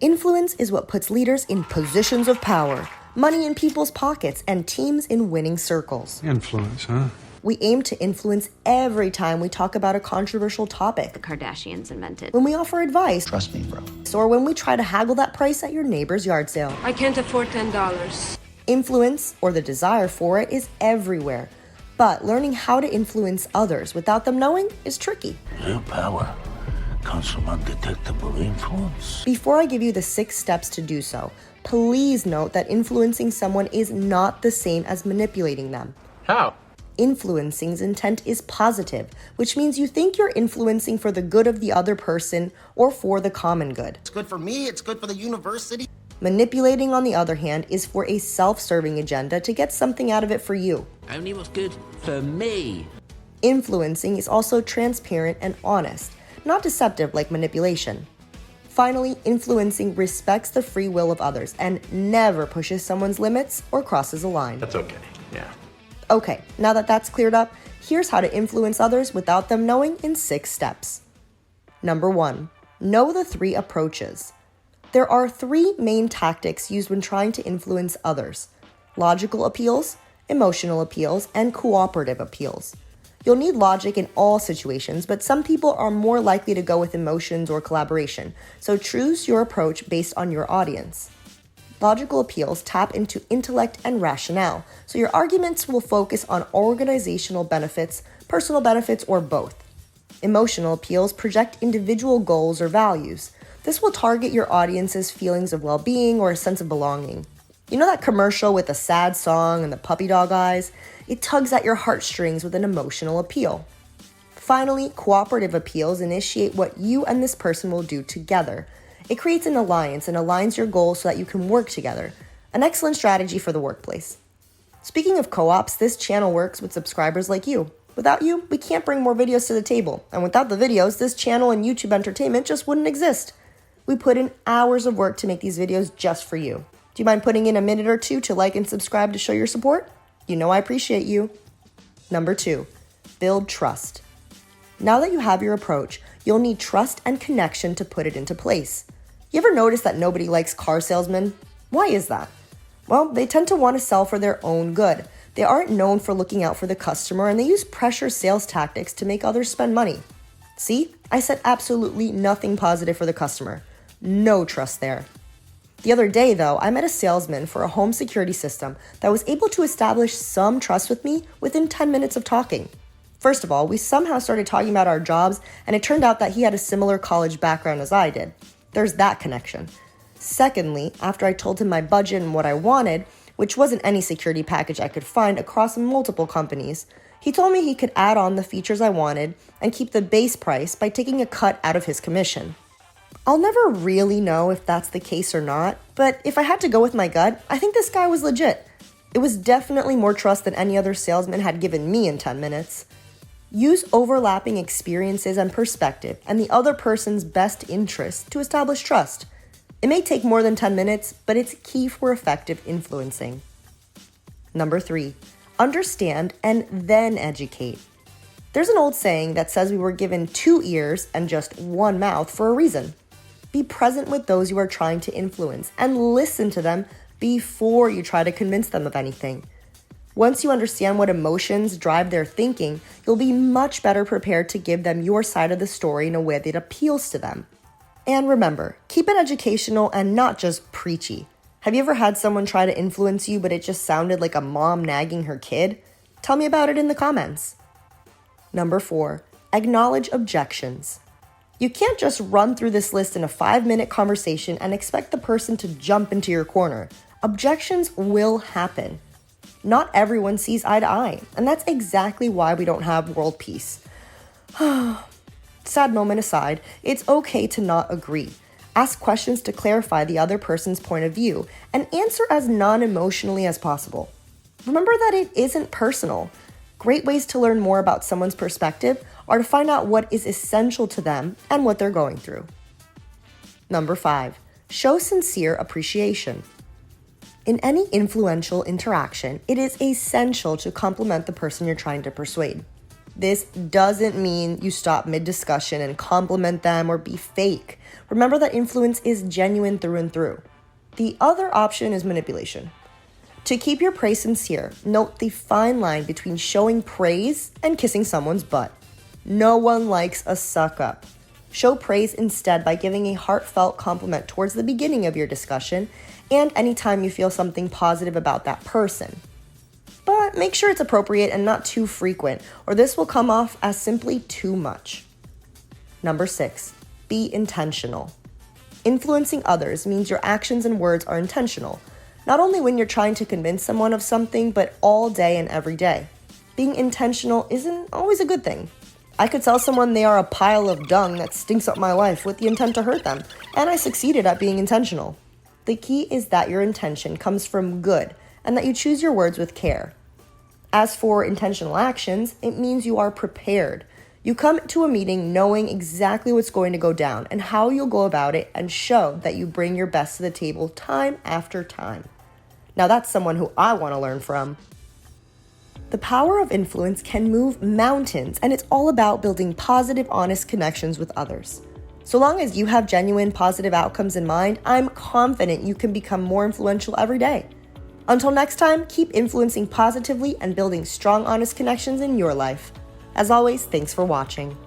Influence is what puts leaders in positions of power, money in people's pockets, and teams in winning circles. Influence, huh? We aim to influence every time we talk about a controversial topic. The Kardashians invented. When we offer advice. Trust me, bro. Or when we try to haggle that price at your neighbor's yard sale. I can't afford $10. Influence, or the desire for it, is everywhere. But learning how to influence others without them knowing is tricky. Real power comes from undetectable influence. Before I give you the 6 steps to do so, please note that influencing someone is not the same as manipulating them. How? Influencing's intent is positive, which means you think you're influencing for the good of the other person or for the common good. It's good for me, it's good for the university. Manipulating, on the other hand, is for a self-serving agenda to get something out of it for you. Only what's good for me. Influencing is also transparent and honest, not deceptive like manipulation. Finally, influencing respects the free will of others and never pushes someone's limits or crosses a line. That's okay, yeah. Okay, now that that's cleared up, here's how to influence others without them knowing in 6 steps. Number 1, know the 3 approaches. There are 3 main tactics used when trying to influence others: logical appeals, emotional appeals, and cooperative appeals. You'll need logic in all situations, but some people are more likely to go with emotions or collaboration, so choose your approach based on your audience. Logical appeals tap into intellect and rationale, so your arguments will focus on organizational benefits, personal benefits, or both. Emotional appeals project individual goals or values. This will target your audience's feelings of well-being or a sense of belonging. You know that commercial with the sad song and the puppy dog eyes? It tugs at your heartstrings with an emotional appeal. Finally, cooperative appeals initiate what you and this person will do together. It creates an alliance and aligns your goals so that you can work together. An excellent strategy for the workplace. Speaking of co-ops, this channel works with subscribers like you. Without you, we can't bring more videos to the table. And without the videos, this channel and YouTube entertainment just wouldn't exist. We put in hours of work to make these videos just for you. Do you mind putting in a minute or 2 to like and subscribe to show your support? You know I appreciate you. Number 2, build trust. Now that you have your approach, you'll need trust and connection to put it into place. You ever notice that nobody likes car salesmen? Why is that? Well, they tend to want to sell for their own good. They aren't known for looking out for the customer, and they use pressure sales tactics to make others spend money. See, I said absolutely nothing positive for the customer. No trust there. The other day, though, I met a salesman for a home security system that was able to establish some trust with me within 10 minutes of talking. First of all, we somehow started talking about our jobs, and it turned out that he had a similar college background as I did. There's that connection. Secondly, after I told him my budget and what I wanted, which wasn't any security package I could find across multiple companies, he told me he could add on the features I wanted and keep the base price by taking a cut out of his commission. I'll never really know if that's the case or not, but if I had to go with my gut, I think this guy was legit. It was definitely more trust than any other salesman had given me in 10 minutes. Use overlapping experiences and perspective and the other person's best interest to establish trust. It may take more than 10 minutes, but it's key for effective influencing. Number 3, understand and then educate. There's an old saying that says we were given 2 ears and just 1 mouth for a reason. Be present with those you are trying to influence and listen to them before you try to convince them of anything. Once you understand what emotions drive their thinking, you'll be much better prepared to give them your side of the story in a way that appeals to them. And remember, keep it educational and not just preachy. Have you ever had someone try to influence you, but it just sounded like a mom nagging her kid? Tell me about it in the comments. Number 4, acknowledge objections. You can't just run through this list in a 5-minute conversation and expect the person to jump into your corner. Objections will happen. Not everyone sees eye to eye, and that's exactly why we don't have world peace. Sad moment aside, it's okay to not agree. Ask questions to clarify the other person's point of view, and answer as non-emotionally as possible. Remember that it isn't personal. Great ways to learn more about someone's perspective are to find out what is essential to them and what they're going through. Number 5, show sincere appreciation. In any influential interaction, it is essential to compliment the person you're trying to persuade. This doesn't mean you stop mid-discussion and compliment them or be fake. Remember that influence is genuine through and through. The other option is manipulation. To keep your praise sincere, note the fine line between showing praise and kissing someone's butt. No one likes a suck-up. Show praise instead by giving a heartfelt compliment towards the beginning of your discussion and anytime you feel something positive about that person. But make sure it's appropriate and not too frequent, or this will come off as simply too much. Number 6, be intentional. Influencing others means your actions and words are intentional, not only when you're trying to convince someone of something, but all day and every day. Being intentional isn't always a good thing. I could tell someone they are a pile of dung that stinks up my life with the intent to hurt them, and I succeeded at being intentional. The key is that your intention comes from good, and that you choose your words with care. As for intentional actions, it means you are prepared. You come to a meeting knowing exactly what's going to go down and how you'll go about it, and show that you bring your best to the table time after time. Now that's someone who I want to learn from. The power of influence can move mountains, and it's all about building positive, honest connections with others. So long as you have genuine positive outcomes in mind, I'm confident you can become more influential every day. Until next time, keep influencing positively and building strong, honest connections in your life. As always, thanks for watching.